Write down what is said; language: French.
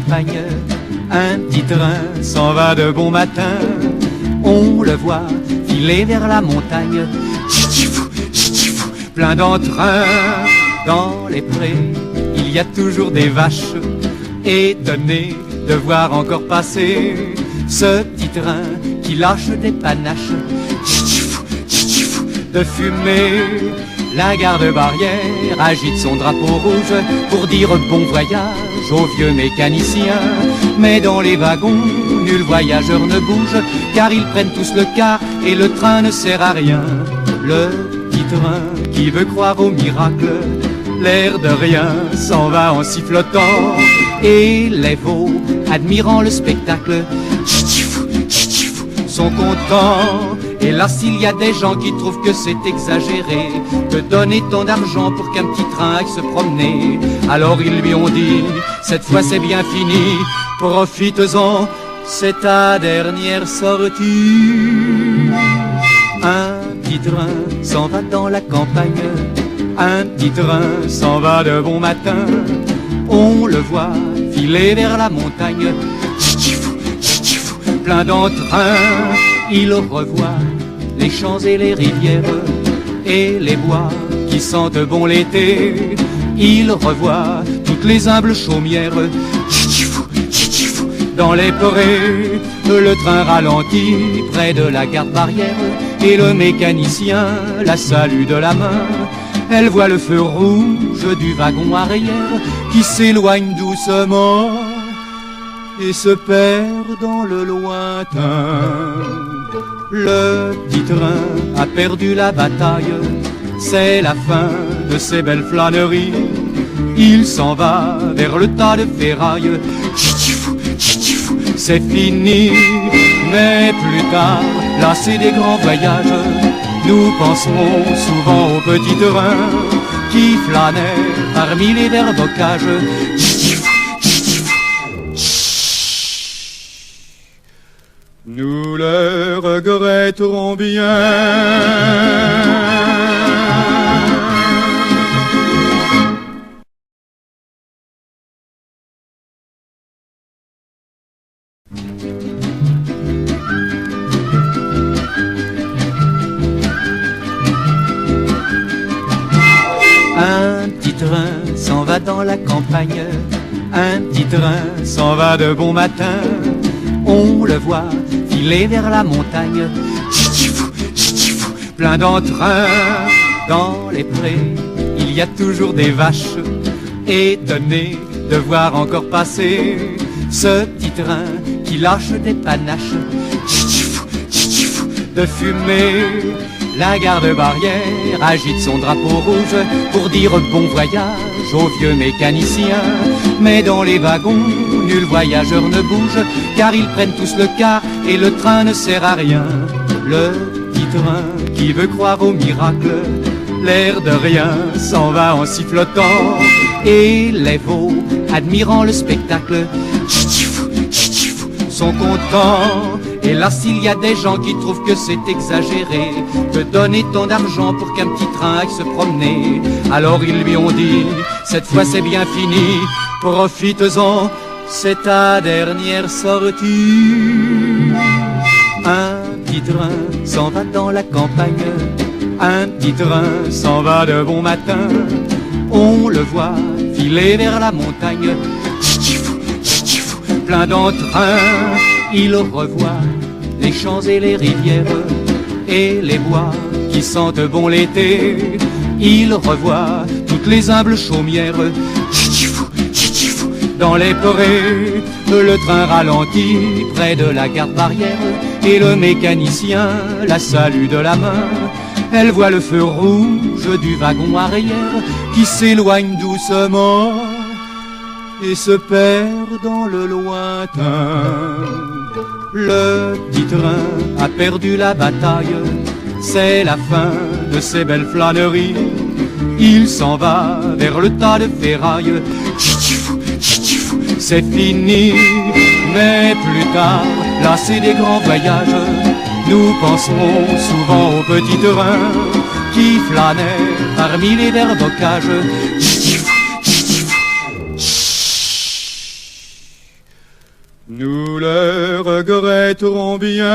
campagne, un petit train s'en va de bon matin. On le voit filer vers la montagne, plein d'entrain. Dans les prés, il y a toujours des vaches, étonnées de voir encore passer ce petit train qui lâche des panaches de fumée. La garde-barrière agite son drapeau rouge pour dire bon voyage aux vieux mécaniciens. Mais dans les wagons, nul voyageur ne bouge, car ils prennent tous le car et le train ne sert à rien. Le petit train qui veut croire au miracle, l'air de rien s'en va en sifflotant. Et les veaux, admirant le spectacle, sont contents. Hélas, il y a des gens qui trouvent que c'est exagéré de donner tant d'argent pour qu'un petit train aille se promener. Alors ils lui ont dit, cette fois c'est bien fini, profites-en, c'est ta dernière sortie. Un petit train s'en va dans la campagne, un petit train s'en va de bon matin. On le voit filer vers la montagne, plein d'entrain. Il revoit les champs et les rivières et les bois qui sentent bon l'été. Il revoit toutes les humbles chaumières dans les prés. Le train ralentit près de la garde-barrière et le mécanicien la salue de la main. Elle voit le feu rouge du wagon arrière qui s'éloigne doucement et se perd dans le lointain. Le petit train a perdu la bataille, c'est la fin de ses belles flâneries. Il s'en va vers le tas de ferraille, c'est fini. Mais plus tard, lassés des grands voyages, nous penserons souvent au petit train qui flânait parmi les verts bocages. Nous le regretterons bien. Un petit train s'en va dans la campagne, un petit train s'en va de bon matin. On le voit filer vers la montagne, plein d'entrain. Dans les prés, il y a toujours des vaches, étonnées de voir encore passer ce petit train qui lâche des panaches de fumée. La garde-barrière agite son drapeau rouge pour dire bon voyage aux vieux mécaniciens. Mais dans les wagons, nul voyageur ne bouge, car ils prennent tous le car et le train ne sert à rien. Le petit train qui veut croire au miracle, l'air de rien s'en va en sifflotant. Et les veaux, admirant le spectacle, sont contents. Hélas, il y a des gens qui trouvent que c'est exagéré de donner tant d'argent pour qu'un petit train aille se promener. Alors ils lui ont dit, cette fois c'est bien fini, profites-en, c'est ta dernière sortie. Un petit train s'en va dans la campagne, un petit train s'en va de bon matin. On le voit filer vers la montagne, plein d'entrain. Il revoit les champs et les rivières et les bois qui sentent bon l'été. Il revoit toutes les humbles chaumières dans les prés. Le train ralentit près de la garde-barrière et le mécanicien la salue de la main. Elle voit le feu rouge du wagon arrière qui s'éloigne doucement et se perd dans le lointain. Le petit train a perdu la bataille, c'est la fin de ses belles flâneries. Il s'en va vers le tas de ferraille, c'est fini. Mais plus tard, lassés des grands voyages, nous penserons souvent au petit train qui flânait parmi les verts bocages. nous le regretterons bien.